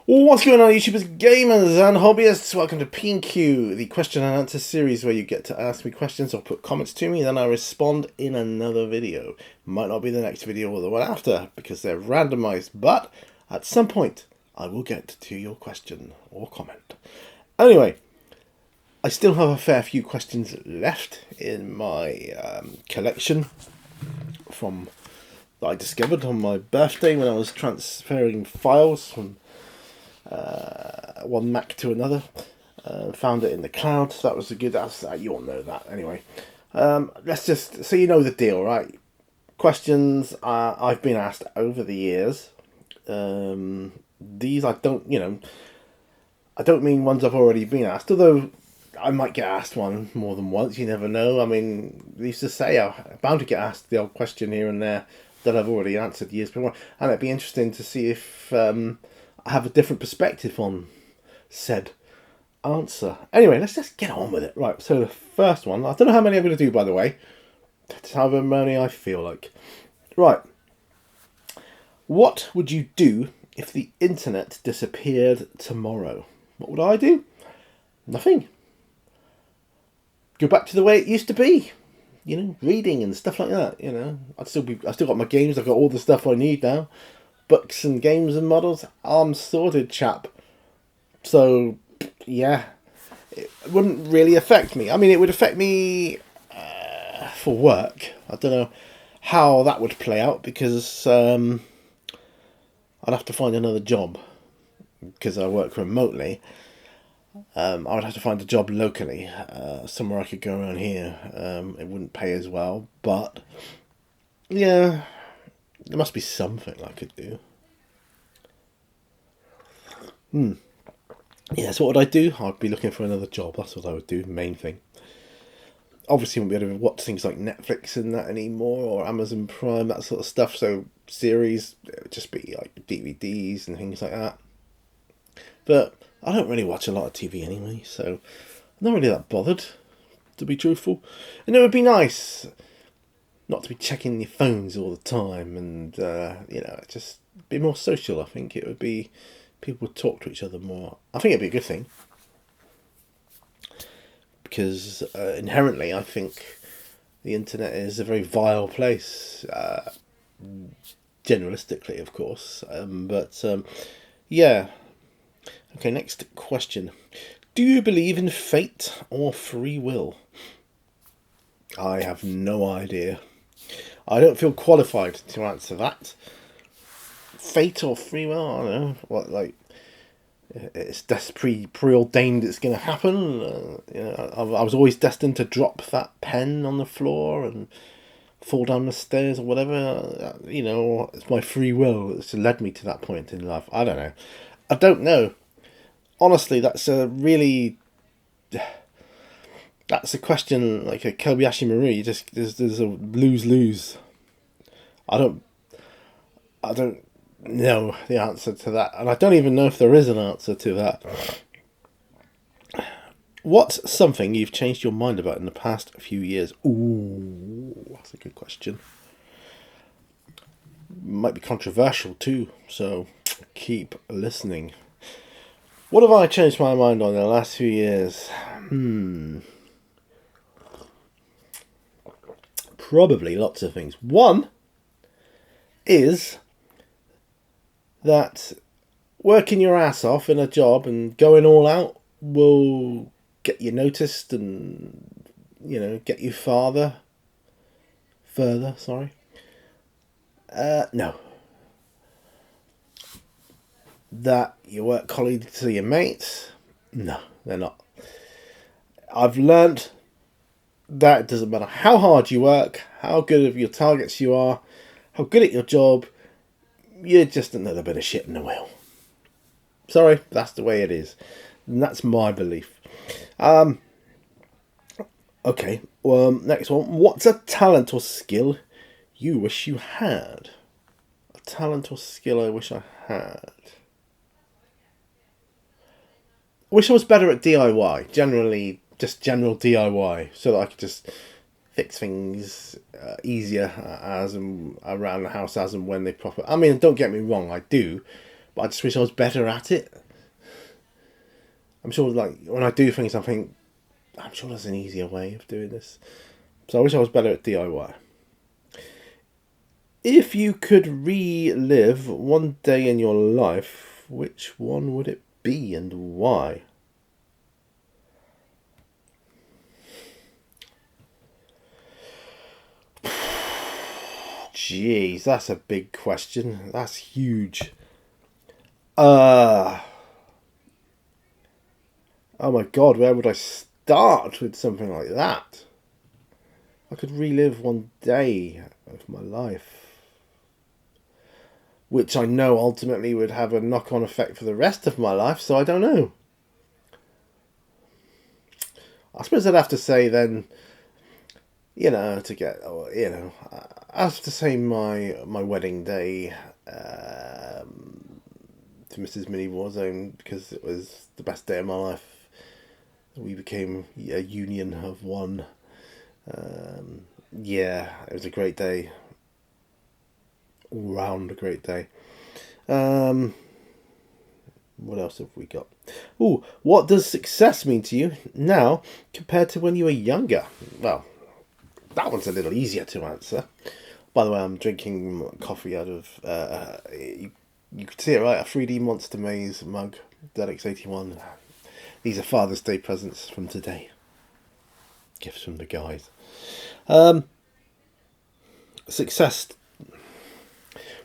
What's going on, YouTubers, gamers, and hobbyists? Welcome to P&Q, the question and answer series where you get to ask me questions or put comments to me, and then I respond in another video. Might not be the next video or the one after because they're randomized, but at some point I will get to your question or comment. Anyway, I still have a fair few questions left in my collection from that I discovered on my birthday when I was transferring files from one Mac to another. Found it in the cloud. So that was a good. You all know that anyway. Let's just so you know the deal, right? Questions I've been asked over the years. These I don't, I don't mean ones I've already been asked. Although I might get asked one more than once. You never know. I mean, they used to say I'm bound to get asked the old question here and there that I've already answered years before, and it'd be interesting to see if I have a different perspective on said answer. Anyway, let's just get on with it. Right, so the first one, I don't know how many I'm going to do, by the way. It's however many I feel like. Right. What would you do if the internet disappeared tomorrow? What would I do? Nothing. Go back to the way it used to be. Reading and stuff like that. I still got my games. I've got all the stuff I need now. Books and games and models. I'm sorted, chap. So, yeah, it wouldn't really affect me. I mean, it would affect me for work. I don't know how that would play out because I'd have to find another job because I work remotely. I would have to find a job locally, somewhere I could go around here. It wouldn't pay as well, but yeah, there must be something I could do. Yeah, so what would I do? I'd be looking for another job. That's what I would do, main thing. Obviously, I won't be able to watch things like Netflix and that anymore, or Amazon Prime, that sort of stuff. So, series, it would just be like DVDs and things like that. But I don't really watch a lot of TV anyway, so I'm not really that bothered, to be truthful. And it would be nice not to be checking your phones all the time and, just be more social, I think. It would be, people would talk to each other more. I think it'd be a good thing. Because inherently, I think the internet is a very vile place. Generalistically, of course. Yeah. Okay, next question. Do you believe in fate or free will? I have no idea. I don't feel qualified to answer that. Fate or free will? I don't know. What, like, that's preordained it's going to happen. I was always destined to drop that pen on the floor and fall down the stairs or whatever. It's my free will that's led me to that point in life. I don't know. I don't know. Honestly, that's a question like a Kobayashi Marie. There's a lose. I don't know the answer to that, and I don't even know if there is an answer to that. What's something you've changed your mind about in the past few years? Ooh, that's a good question. Might be controversial too, so keep listening. What have I changed my mind on in the last few years? Probably lots of things. One is that working your ass off in a job and going all out will get you noticed and, get you further. Sorry. No. That your work colleagues are your mates? No, they're not. I've learnt that it doesn't matter how hard you work, how good of your targets you are, how good at your job, you're just another bit of shit in the wheel. Sorry, that's the way it is. And that's my belief. Okay, well, next one. What's a talent or skill you wish you had? A talent or skill I wish I had. I wish I was better at DIY. Generally, just general DIY, so that I could just fix things easier as and around the house as and when they pop up. I mean, don't get me wrong, I do, but I just wish I was better at it. I'm sure, like, when I do things, I think, I'm sure there's an easier way of doing this. So I wish I was better at DIY. If you could relive one day in your life, which one would it be and why? Jeez, that's a big question. That's huge. Oh my god, where would I start with something like that? I could relive one day of my life, which I know ultimately would have a knock-on effect for the rest of my life, so I don't know. I suppose I'd have to say then, I have to say my wedding day to Mrs. Mini Warzone, because it was the best day of my life. We became a union of one. It was a great day. All round a great day. What else have we got? Ooh, what does success mean to you now compared to when you were younger? Well, that one's a little easier to answer. By the way, I'm drinking coffee out of, you can see it, right? A 3D Monster Maze mug, Delix81. These are Father's Day presents from today. Gifts from the guys. Success.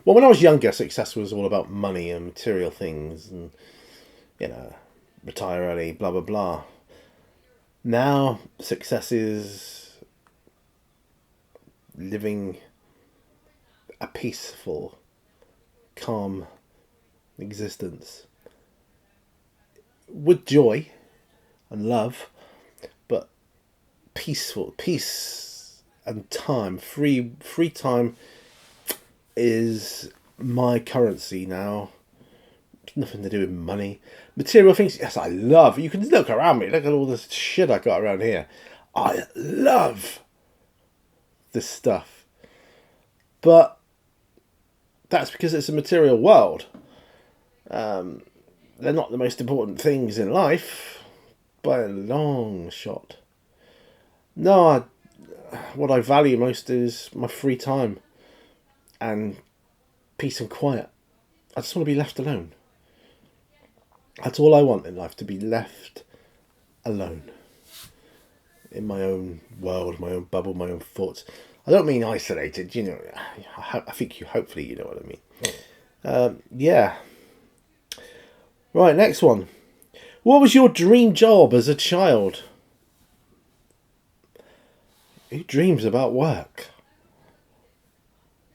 Well, when I was younger, success was all about money and material things and, retire early, blah, blah, blah. Now, success is living a peaceful, calm existence with joy and love, but peaceful. Peace and time. Free time is my currency now. Nothing to do with money. Material things, yes, I love. You can look around me. Look at all this shit I got around here. I love this stuff. But that's because it's a material world. They're not the most important things in life by a long shot. No, what I value most is my free time and peace and quiet. I just want to be left alone. That's all I want in life, to be left alone. In my own world, my own bubble, my own thoughts. I don't mean isolated, I think hopefully you know what I mean. Yeah. Right, next one. What was your dream job as a child? Who dreams about work?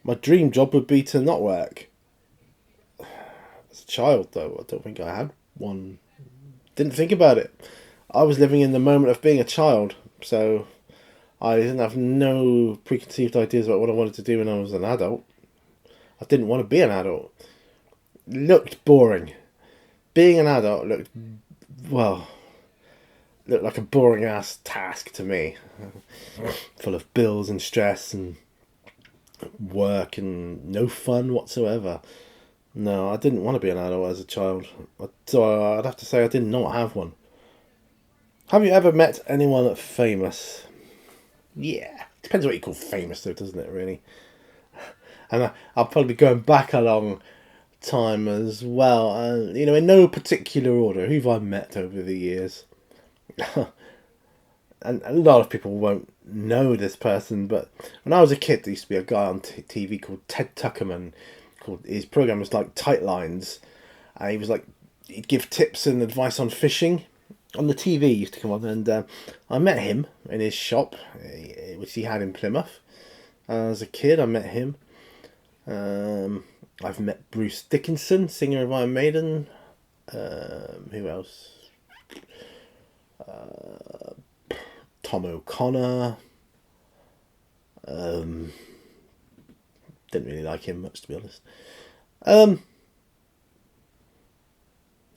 My dream job would be to not work. As a child, though, I don't think I had one. Didn't think about it. I was living in the moment of being a child, so I didn't have no preconceived ideas about what I wanted to do when I was an adult. I didn't want to be an adult. It looked boring. Being an adult looked like a boring ass task to me. Full of bills and stress and work and no fun whatsoever. No, I didn't want to be an adult as a child. So I'd have to say I did not have one. Have you ever met anyone famous? Yeah. Depends what you call famous though, doesn't it, really? And I'll probably be going back a long time as well. In no particular order. Who have I met over the years? And a lot of people won't know this person, but when I was a kid, there used to be a guy on TV called Ted Tuckerman. His program was like Tight Lines, and he was like, he'd give tips and advice on fishing on the TV. He used to come on, and I met him in his shop, which he had in Plymouth. As a kid, I met him. I've met Bruce Dickinson, singer of Iron Maiden. Who else? Tom O'Connor. Didn't really like him much, to be honest.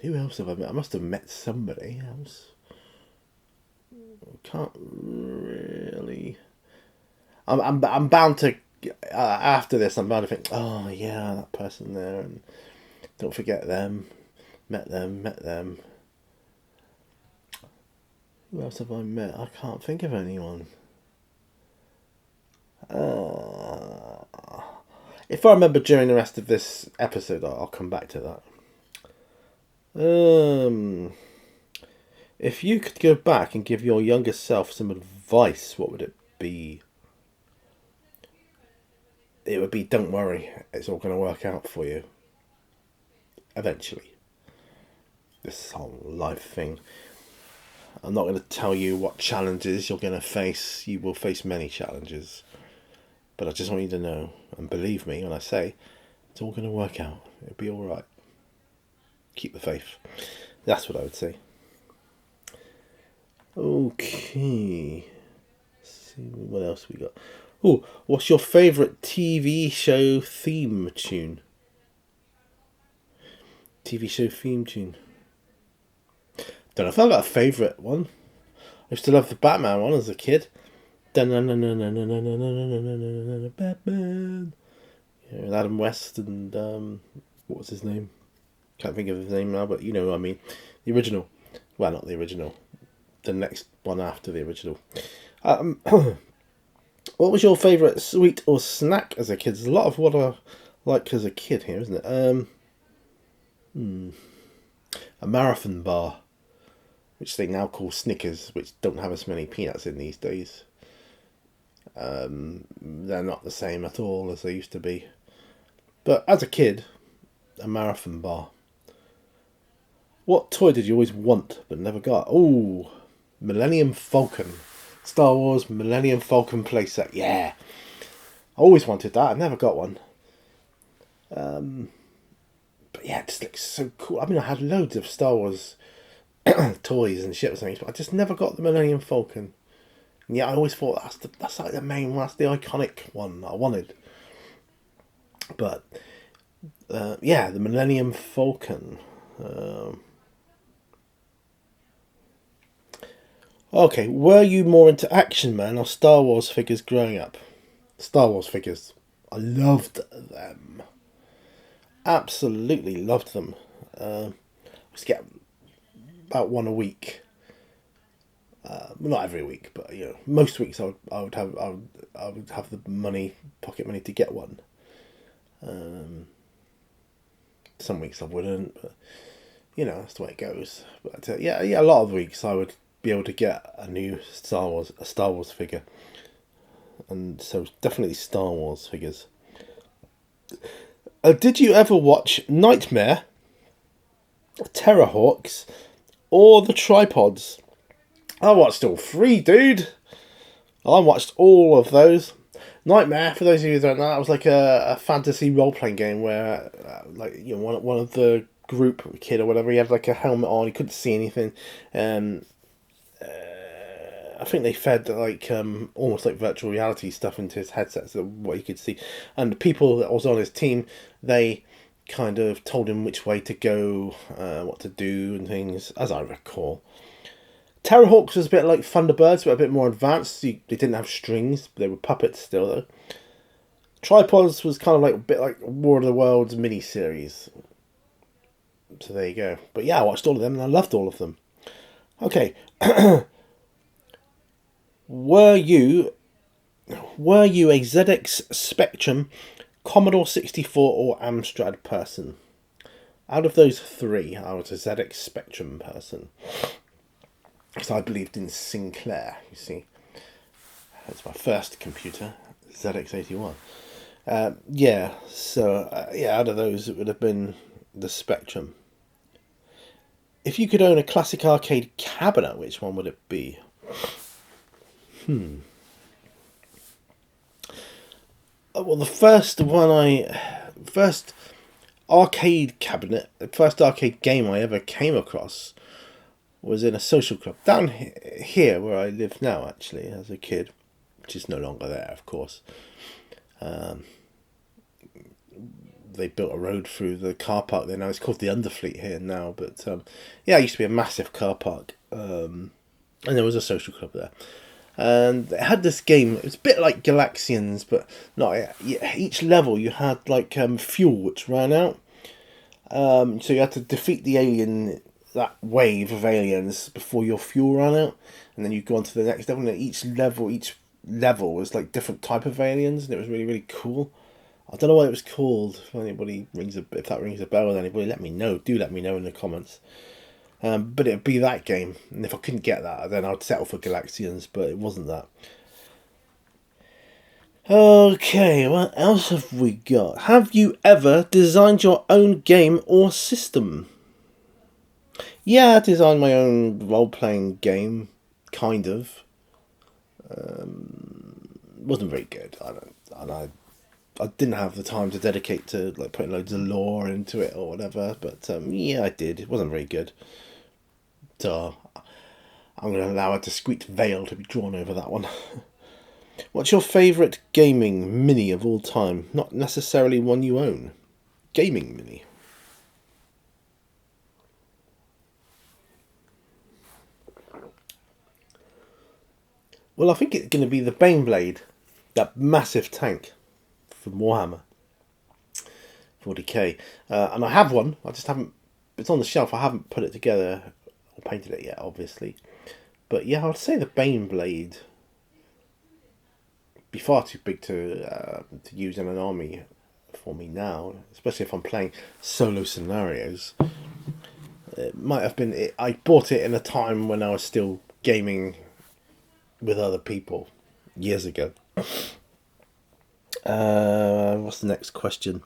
Who else have I met? I must have met somebody else. I can't really. I'm bound to. After this, I'm bound to think, oh yeah, that person there, and Don't forget them. Met them. Who else have I met? I can't think of anyone. If I remember during the rest of this episode, I'll come back to that. If you could go back and give your younger self some advice, what would it be? It would be, don't worry, it's all going to work out for you. Eventually. This whole life thing. I'm not going to tell you what challenges you're going to face. You will face many challenges. But I just want you to know, and believe me when I say, it's all going to work out. It'll be alright. Keep the faith. That's what I would say. Okay. Let's see what else we got. Oh, what's your favourite TV show theme tune? TV show theme tune. Don't know if I've got a favourite one. I used to love the Batman one as a kid. Batman. Yeah, Adam West and what was his name? Can't think of his name now, but you know what I mean. The original. Well, not the original. The next one after the original. What was your favourite sweet or snack as a kid? There's a lot of what I like as a kid here, isn't it? A marathon bar, which they now call Snickers, which don't have as many peanuts in these days. They're not the same at all as they used to be. But as a kid, a marathon bar. What toy did you always want but never got? Oh, Millennium Falcon. Star Wars Millennium Falcon playset. Yeah. I always wanted that. I never got one. But yeah, it just looks so cool. I mean, I had loads of Star Wars toys and shit, but I just never got the Millennium Falcon. And yeah, I always thought that's like the main one, that's the iconic one I wanted. But yeah, the Millennium Falcon. Okay, were you more into Action Man or Star Wars figures growing up? Star Wars figures. I loved them. Absolutely loved them. I used to get about one a week. Well, not every week, but you know, most weeks I would have the pocket money to get one. Some weeks I wouldn't, but you know, that's the way it goes. But yeah, a lot of weeks I would be able to get a new Star Wars figure, and so definitely Star Wars figures. Did you ever watch Nightmare, Terrorhawks, or The Tripods? I watched all three, dude. I watched all of those. Nightmare, for those of you who don't know, that was like a fantasy role-playing game where, like, you know, one of the group, kid or whatever, he had like a helmet on, he couldn't see anything, and I think they fed like almost like virtual reality stuff into his headset, so what he could see. And the people that was on his team, they kind of told him which way to go, what to do and things, as I recall. Terrorhawks was a bit like Thunderbirds, but a bit more advanced. They didn't have strings, but they were puppets still, though. Tripods was kind of like a bit like War of the Worlds mini-series. So there you go. But yeah, I watched all of them and I loved all of them. Okay. Were you a ZX Spectrum, Commodore 64 or Amstrad person? Out of those three, I was a ZX Spectrum person. Because I believed in Sinclair, you see. That's my first computer, ZX81. Yeah, so out of those it would have been the Spectrum. If you could own a classic arcade cabinet, which one would it be? Well, the first arcade cabinet, the first arcade game I ever came across was in a social club down here where I live now, actually, as a kid, which is no longer there, of course. They built a road through the car park there now. It's called the Underfleet here now, but yeah, it used to be a massive car park, and there was a social club there. And it had this game. It was a bit like Galaxians, but not. Each level you had like fuel which ran out, So you had to defeat that wave of aliens before your fuel ran out, and then you go on to the next level. And each level was like different type of aliens, and it was really really cool. I don't know what it was called. If that rings a bell with anybody, let me know. Do let me know in the comments. But it'd be that game, and if I couldn't get that, then I'd settle for Galaxians. But it wasn't that. Okay, what else have we got? Have you ever designed your own game or system? Yeah, I designed my own role-playing game, kind of. Wasn't very good. I didn't have the time to dedicate to like putting loads of lore into it or whatever. But yeah, I did. It wasn't very good. So I'm going to allow a discreet veil to be drawn over that one. What's your favourite gaming mini of all time? Not necessarily one you own. Gaming mini. Well, I think it's going to be the Baneblade. That massive tank from Warhammer 40k. And I have one. I just haven't... It's on the shelf. I haven't put it together or painted it yet, obviously. But yeah, I'd say the Baneblade be far too big to use in an army for me now, especially if I'm playing solo scenarios. It might have been. I bought it in a time when I was still gaming with other people years ago. What's the next question?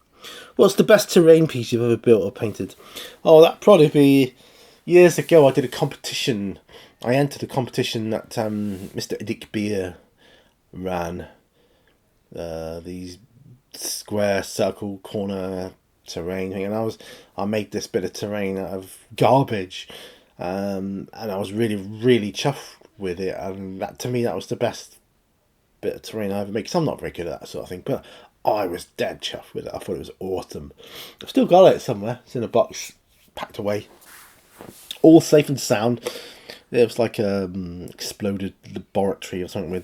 What's the best terrain piece you've ever built or painted? Oh, that'd probably be years ago. I did a competition. I entered a competition that Mr. Edic Beer ran. These square, circle, corner terrain thing, and I made this bit of terrain out of garbage, and I was really really chuffed with it, and that to me that was the best bit of terrain I ever made. Because I'm not very good at that sort of thing, but I was dead chuffed with it. I thought it was awesome. I've still got it somewhere. It's in a box, packed away, all safe and sound. It was like a exploded laboratory or something with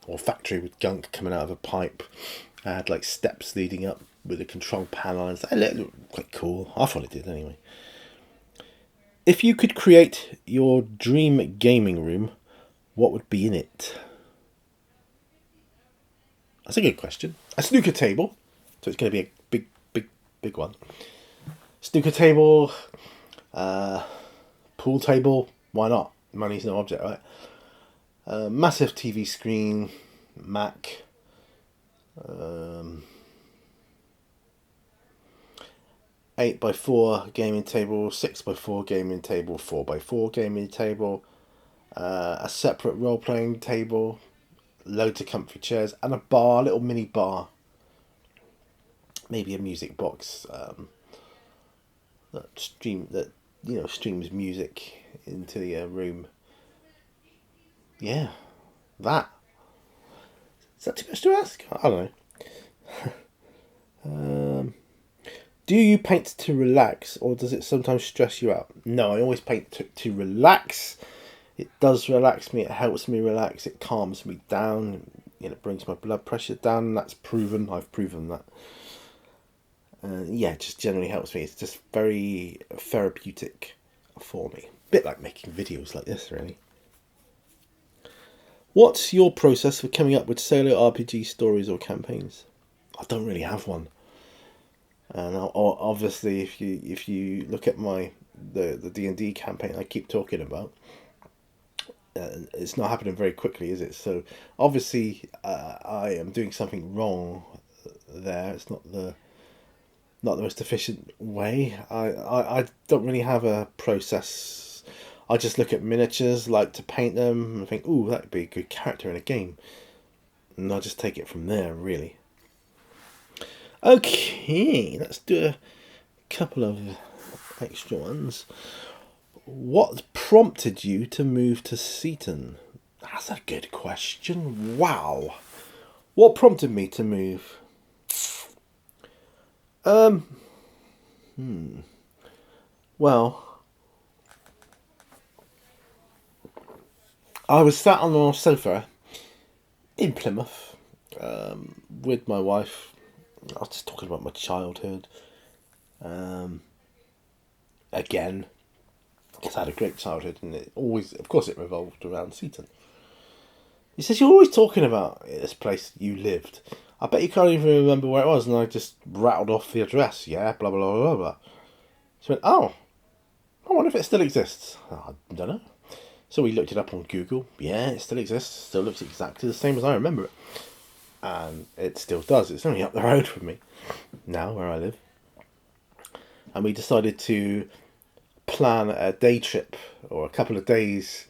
or factory with gunk coming out of a pipe. I had like steps leading up with a control panel and stuff. It looked quite cool. I thought it did anyway. If you could create your dream gaming room, what would be in it? That's a good question. A snooker table. So it's going to be a big, big, big one. Snooker table, pool table. Why not? Money's no object, right? Massive TV screen, Mac. 8x4 gaming table, 6x4 gaming table, 4x4 gaming table, a separate role playing table, loads of comfy chairs, and a bar, a little mini bar. Maybe a music box that streams music into the room. Yeah, that. Is that too much to ask? I don't know. Do you paint to relax, or does it sometimes stress you out? No, I always paint to relax. It does relax me. It helps me relax. It calms me down. It brings my blood pressure down. That's proven. I've proven that. Yeah, it just generally helps me. It's just very therapeutic for me. A bit like making videos like this, really. What's your process for coming up with solo RPG stories or campaigns? I don't really have one. And obviously, if you look at the D&D campaign I keep talking about, it's not happening very quickly, is it? So obviously, I am doing something wrong there. It's not the most efficient way. I don't really have a process. I just look at miniatures, like to paint them, and think, ooh, that'd be a good character in a game. And I just take it from there, really. Okay, let's do a couple of extra ones. What prompted you to move to Seaton? That's a good question. Wow. What prompted me to move? Well, I was sat on a sofa in Plymouth with my wife. I was just talking about my childhood. again. Because I had a great childhood, and it always, of course, it revolved around Seaton. He says, "You're always talking about this place you lived. I bet you can't even remember where it was." And I just rattled off the address. Yeah, blah, blah, blah, blah, blah. She went, "Oh, I wonder if it still exists." I don't know. So we looked it up on Google. Yeah, it still exists. Still looks exactly the same as I remember it. And it still does. It's only up the road from me now, where I live. And we decided to plan a day trip or a couple of days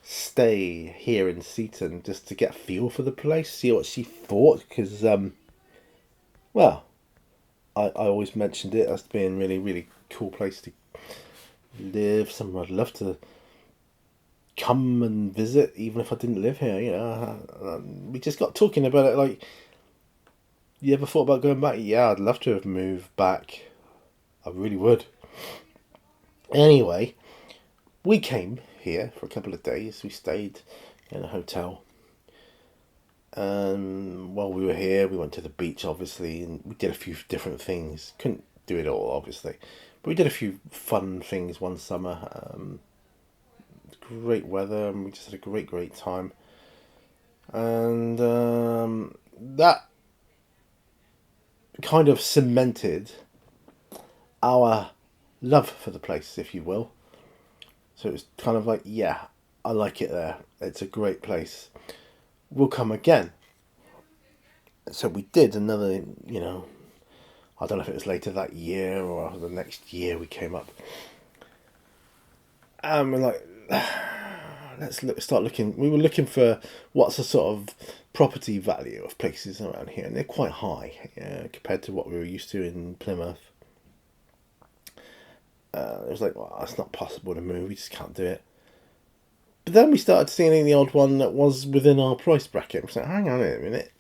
stay here in Seaton just to get a feel for the place, see what she thought. Because, well, I always mentioned it as being really, really cool place to live. Somewhere I'd love to come and visit, even if I didn't live here. You know, we just got talking about it. Like, you ever thought about going back? Yeah, I'd love to have moved back. I really would. Anyway, we came here for a couple of days. We stayed in a hotel. While we were here, we went to the beach, obviously, and we did a few different things. Couldn't do it all, obviously, but we did a few fun things one summer. Great weather, and we just had a great time. And that kind of cemented our love for the place, if you will. So it was kind of like, yeah, I like it there. It's a great place. We'll come again. So we did another, I don't know if it was later that year or the next year we came up. And we're like, start looking. We were looking for what's the sort of property value of places around here, and they're quite high compared to what we were used to in Plymouth. It was like, well, that's not possible to move. We just can't do it. But then we started seeing the odd one that was within our price bracket. We said, hang on a minute,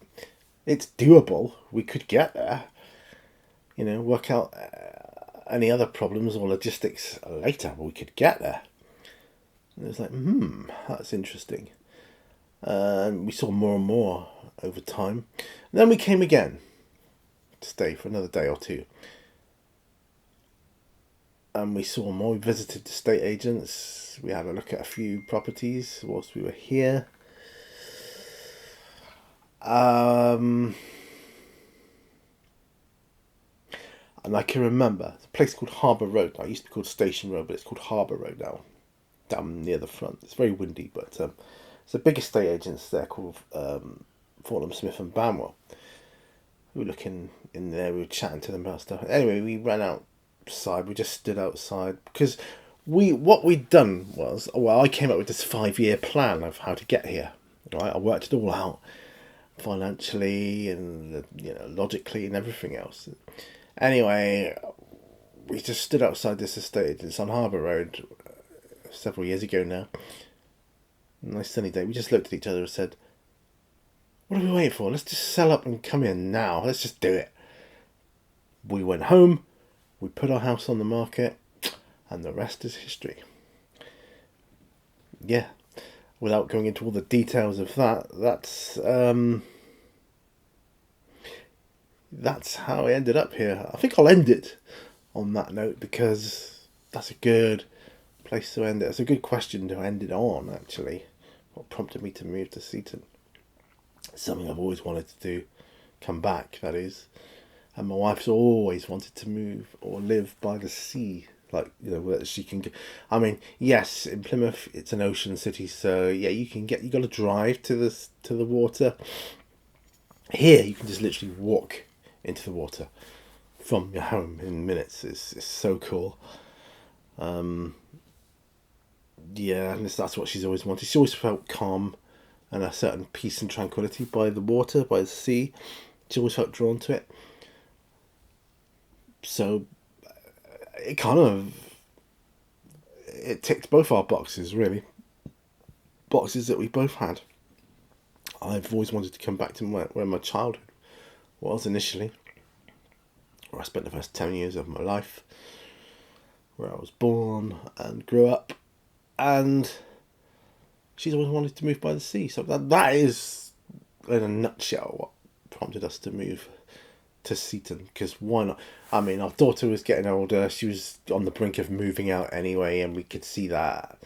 it's doable. We could get there. Work out any other problems or logistics later, but we could get there. And it was like, that's interesting. We saw more and more over time. And then we came again to stay for another day or two. And we saw more. We visited estate agents. We had a look at a few properties whilst we were here. And I can remember a place called Harbour Road. Now, it used to be called Station Road, but it's called Harbour Road now. Down near the front. It's very windy, but it's a big estate agents there called Fortnum Smith and Bamwell. We were looking in there. We were chatting to them about stuff. Anyway, we ran outside. We just stood outside because what we'd done was, I came up with this 5-year plan of how to get here. Right, I worked it all out financially and logically and everything else. Anyway, we just stood outside this estate. It's on Harbour Road several years ago now. Nice sunny day. We just looked at each other and said, what are we waiting for? Let's just sell up and come in now. Let's just do it. We went home. We put our house on the market. And the rest is history. Yeah. Without going into all the details of that's how I ended up here. I think I'll end it on that note because that's a good place to end it. It's a good question to end it on, actually. What prompted me to move to Seaton. Something I've always wanted to do. Come back, that is. And my wife's always wanted to move or live by the sea. Like, where she can go. I mean, yes, in Plymouth, it's an ocean city, so yeah, you got to drive to the water. Here, you can just literally walk into the water from your home in minutes. It's so cool. Yeah, and that's what she's always wanted. She always felt calm and a certain peace and tranquility by the water, by the sea. She always felt drawn to it. So it ticked both our boxes, really. Boxes that we both had. I've always wanted to come back to where my childhood was initially, where I spent the first 10 years of my life, where I was born and grew up, and she's always wanted to move by the sea. So that is, in a nutshell, what prompted us to move to Seaton, because why not? I mean, our daughter was getting older. She was on the brink of moving out anyway, and we could see that.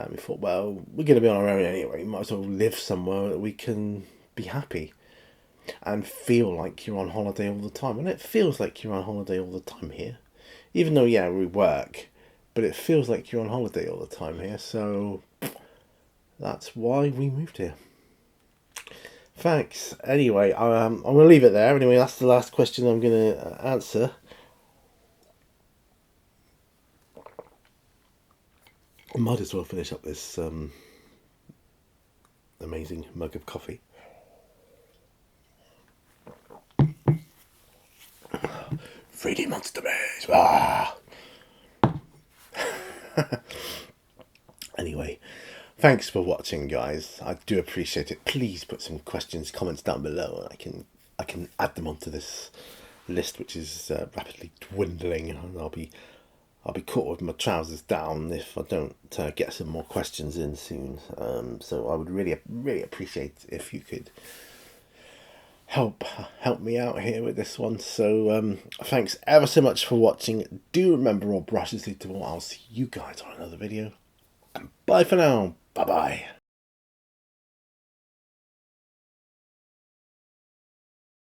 We thought, well, we're going to be on our own anyway. Might as well live somewhere that we can be happy and feel like you're on holiday all the time. And it feels like you're on holiday all the time here. Even though, yeah, we work, but it feels like you're on holiday all the time here. So that's why we moved here. Thanks. Anyway, I'm going to leave it there. Anyway, that's the last question I'm going to answer. I might as well finish up this amazing mug of coffee. 3D Monster Maze. Ah! Anyway, thanks for watching, guys. I do appreciate it. Please put some questions, comments down below, and I can add them onto this list, which is rapidly dwindling, and I'll be caught with my trousers down if I don't get some more questions in soon. So I would really appreciate if you could help me out here with this one. So thanks ever so much for watching. Do remember, all brushes lead to all. I'll see you guys on another video. And bye for now. Bye bye.